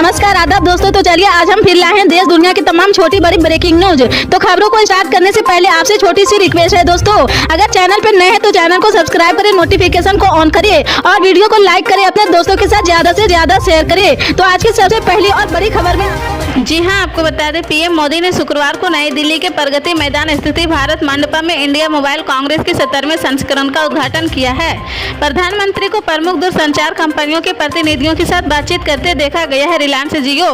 नमस्कार आदाब दोस्तों। तो चलिए आज हम फिर लाए हैं देश दुनिया की तमाम छोटी बड़ी ब्रेकिंग न्यूज। तो खबरों को स्टार्ट करने से पहले आपसे छोटी सी रिक्वेस्ट है दोस्तों, अगर चैनल पर नए हैं तो चैनल को सब्सक्राइब करें, नोटिफिकेशन को ऑन करिए और वीडियो को लाइक करें, अपने दोस्तों के साथ ज्यादा से ज्यादा शेयर करें। तो आज की सबसे पहली और बड़ी खबर में जी हां, आपको बता दें पीएम मोदी ने शुक्रवार को नई दिल्ली के प्रगति मैदान स्थित भारत मंडपम में इंडिया मोबाइल कांग्रेस के 17वें संस्करण का उद्घाटन किया है। प्रधानमंत्री को प्रमुख दूरसंचार कंपनियों के प्रतिनिधियों के साथ बातचीत करते देखा गया है। रिलायंस जियो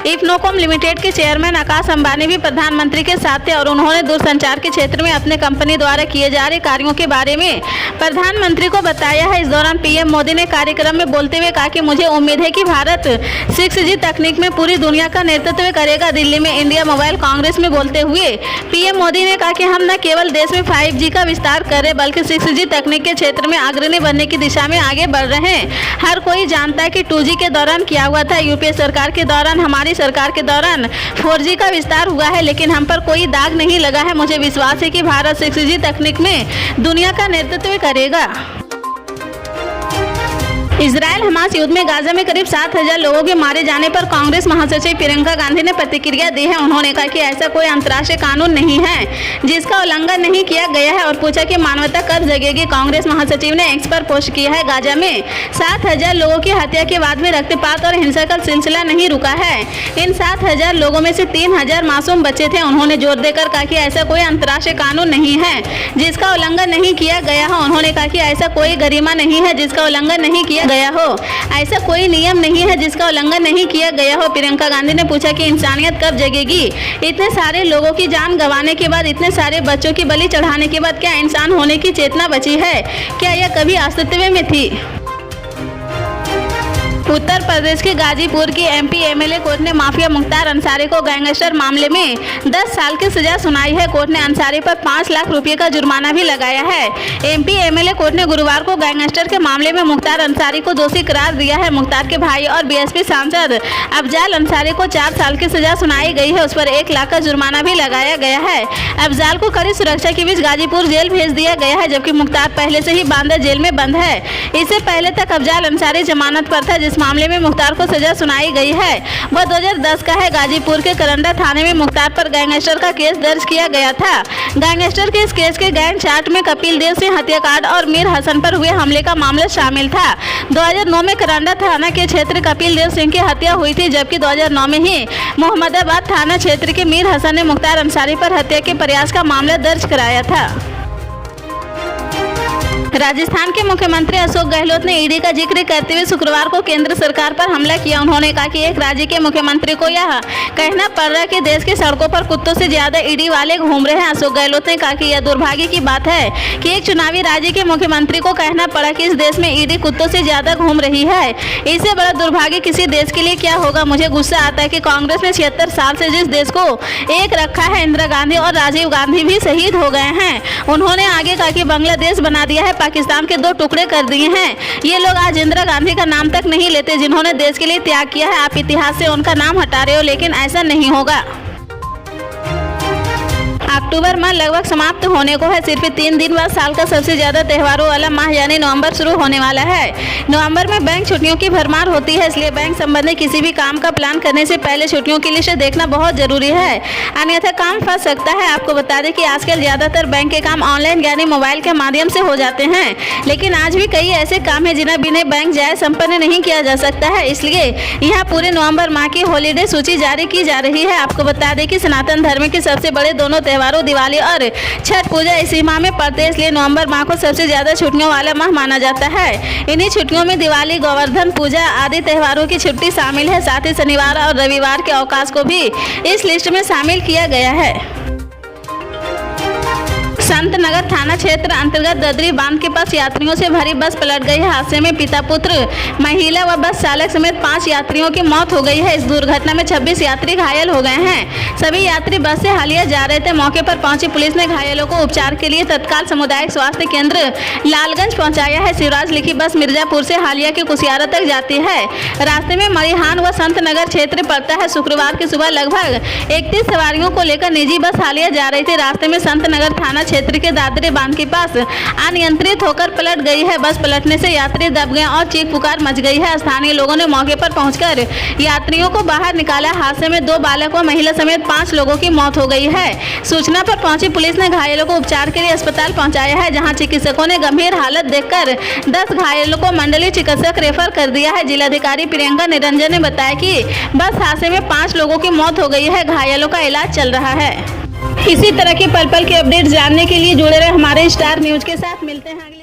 इन्फोकॉम लिमिटेड के चेयरमैन आकाश अंबानी भी प्रधानमंत्री के साथ थे और उन्होंने दूरसंचार के क्षेत्र में अपने कंपनी द्वारा किए जा रहे कार्यों के बारे में प्रधानमंत्री को बताया है। इस दौरान पीएम मोदी ने कार्यक्रम में बोलते हुए कहा कि मुझे उम्मीद है कि भारत 6G तकनीक में पूरी दुनिया का नेतृत्व करेगा। दिल्ली में इंडिया मोबाइल कांग्रेस में बोलते हुए पीएम मोदी ने कहा कि हम न केवल देश में 5G का विस्तार कर रहे बल्कि 6G तकनीक के क्षेत्र में अग्रणी बनने की दिशा में आगे बढ़ रहे हैं। हर कोई जानता है कि 2G के दौरान क्या हुआ था। यूपीए सरकार के दौरान, हमारी सरकार के दौरान 4G का विस्तार हुआ है, लेकिन हम पर कोई दाग नहीं लगा है। मुझे विश्वास है कि भारत 6G तकनीक में दुनिया का नेतृत्व करेगा। इजराइल हमास युद्ध में गाजा में करीब 7,000 लोगों के मारे जाने पर कांग्रेस महासचिव प्रियंका गांधी ने प्रतिक्रिया दी है। उन्होंने कहा कि ऐसा कोई अंतर्राष्ट्रीय कानून नहीं है जिसका उल्लंघन नहीं किया गया है और पूछा कि मानवता कब जगेगी। कांग्रेस महासचिव ने एक्स पर पोस्ट किया है, गाजा में 7,000 लोगों की हत्या के बाद में रक्तपात और हिंसा का सिलसिला नहीं रुका है। इन 7,000 लोगों में से 3,000 मासूम बच्चे थे। उन्होंने जोर देकर कहा कि ऐसा कोई अंतर्राष्ट्रीय कानून नहीं है जिसका उल्लंघन नहीं किया गया हो। उन्होंने कहा कि ऐसा कोई गरिमा नहीं है जिसका उल्लंघन नहीं किया गया हो, ऐसा कोई नियम नहीं है जिसका उल्लंघन नहीं किया गया हो। प्रियंका गांधी ने पूछा कि इंसानियत कब जगेगी। इतने सारे लोगों की जान गंवाने के बाद, इतने सारे बच्चों की बलि चढ़ाने के बाद क्या इंसान होने की चेतना बची है? क्या यह कभी अस्तित्व में थी? उत्तर प्रदेश के गाजीपुर की एमपी एमएलए कोर्ट ने माफिया मुख्तार अंसारी को गैंगस्टर मामले में 10 साल की सजा सुनाई है। कोर्ट ने अंसारी पर 5 लाख रुपए का जुर्माना भी लगाया है। एमपी एमएलए कोर्ट ने गुरुवार को गैंगस्टर के मामले में मुख्तार अंसारी को दोषी करार दिया है। मुख्तार के भाई और बीएसपी सांसद अफजाल अंसारी को 4 साल की सजा सुनाई गई है। उस पर 1 लाख का जुर्माना भी लगाया गया है। अफजाल को कड़ी सुरक्षा के बीच गाजीपुर जेल भेज दिया गया है, जबकि मुख्तार पहले से ही बांदा जेल में बंद है। इससे पहले तक अफजाल अंसारी जमानत पर था, जिस मामले में मुख्तार को सजा सुनाई गई है वह 2010 का है। गाजीपुर के करंडा थाने में मुख्तार पर गैंगस्टर का केस दर्ज किया गया था। गैंगस्टर के इस केस के गैंग चार्ट में कपिल देव सिंह हत्याकांड और मीर हसन पर हुए हमले का मामला शामिल था। 2009 में करंडा थाना के क्षेत्र कपिल देव सिंह की हत्या हुई थी, जबकि 2009 में ही मोहम्मदाबाद थाना क्षेत्र के मीर हसन ने मुख्तार अंसारी पर हत्या के प्रयास का मामला दर्ज कराया था। राजस्थान के मुख्यमंत्री अशोक गहलोत ने ईडी का जिक्र करते हुए शुक्रवार को केंद्र सरकार पर हमला किया। उन्होंने कहा कि एक राज्य के मुख्यमंत्री को यह कहना पड़ रहा है कि देश की सड़कों पर कुत्तों से ज्यादा ईडी वाले घूम रहे हैं। अशोक गहलोत ने कहा कि यह दुर्भाग्य की बात है कि एक चुनावी राज्य के मुख्यमंत्री को कहना पड़ा कि इस देश में ईडी कुत्तों से ज्यादा घूम रही है। इससे बड़ा दुर्भाग्य किसी देश के लिए क्या होगा। मुझे गुस्सा आता है कि कांग्रेस ने 76 साल से जिस देश को एक रखा है, इंदिरा गांधी और राजीव गांधी भी शहीद हो गए हैं। उन्होंने आगे कहा कि बांग्लादेश बना दिया है, पाकिस्तान के 2 टुकड़े कर दिए हैं। ये लोग आज इंदिरा गांधी का नाम तक नहीं लेते जिन्होंने देश के लिए त्याग किया है। आप इतिहास से उनका नाम हटा रहे हो, लेकिन ऐसा नहीं होगा। अक्टूबर माह लगभग समाप्त होने को है। सिर्फ 3 दिन बाद साल का सबसे ज्यादा त्योहारों वाला माह यानी नवंबर शुरू होने वाला है। नवंबर में बैंक छुट्टियों की भरमार होती है, इसलिए बैंक संबंधी किसी भी काम का प्लान करने से पहले छुट्टियों की लिस्ट देखना बहुत जरूरी है, अन्यथा काम फंस सकता है। आपको बता दें कि आजकल ज्यादातर बैंक के काम ऑनलाइन यानी मोबाइल के माध्यम से हो जाते हैं, लेकिन आज भी कई ऐसे काम है जिन्हें बिना बैंक जाए संपन्न नहीं किया जा सकता है। इसलिए यहाँ पूरे नवम्बर माह की हॉलीडे सूची जारी की जा रही है। आपको बता दें कि सनातन धर्म के सबसे बड़े दोनों त्योहारों दिवाली और छठ पूजा इसी माह में पड़ते हैं, इसलिए नवंबर माह को सबसे ज्यादा छुट्टियों वाला माह माना जाता है। इन्हीं छुट्टियों में दिवाली, गोवर्धन पूजा आदि त्योहारों की छुट्टी शामिल है। साथ ही शनिवार और रविवार के अवकाश को भी इस लिस्ट में शामिल किया गया है। संत नगर थाना क्षेत्र अंतर्गत ददरी बांध के पास यात्रियों से भरी बस पलट गई है। हादसे में पिता पुत्र, महिला व बस चालक समेत 5 यात्रियों की मौत हो गई है। इस दुर्घटना में 26 यात्री घायल हो गए हैं। सभी यात्री बस से हालिया जा रहे थे। मौके पर पहुंची पुलिस ने घायलों को उपचार के लिए तत्काल सामुदायिक स्वास्थ्य केंद्र लालगंज पहुंचाया है। शिवराज लिखी बस मिर्जापुर से हालिया के कुसियारा तक जाती है। रास्ते में मरिहान व संत नगर क्षेत्र पड़ता है। शुक्रवार की सुबह लगभग 31 सवारियों को लेकर निजी बस हालिया जा रही थी। रास्ते में संत नगर थाना क्षेत्र के दादरी बांध के पास अनियंत्रित होकर पलट गई है। बस पलटने से यात्री दब गए और चीख पुकार मच गई है। स्थानीय लोगों ने मौके पर पहुंचकर यात्रियों को बाहर निकाला। हादसे में 2 बालक व महिला समेत 5 लोगों की मौत हो गई है। सूचना पर पहुंची पुलिस ने घायलों को उपचार के लिए अस्पताल पहुंचाया है, जहां चिकित्सकों ने गंभीर हालत देखकर 10 घायलों को मंडलीय चिकित्सक रेफर कर दिया है। जिलाधिकारी प्रियंका निरंजन ने बताया कि बस हादसे में 5 लोगों की मौत हो गई है। घायलों का इलाज चल रहा है। इसी तरह के पल पल के अपडेट जानने के लिए जुड़े रहे हमारे स्टार न्यूज के साथ। मिलते हैं अगले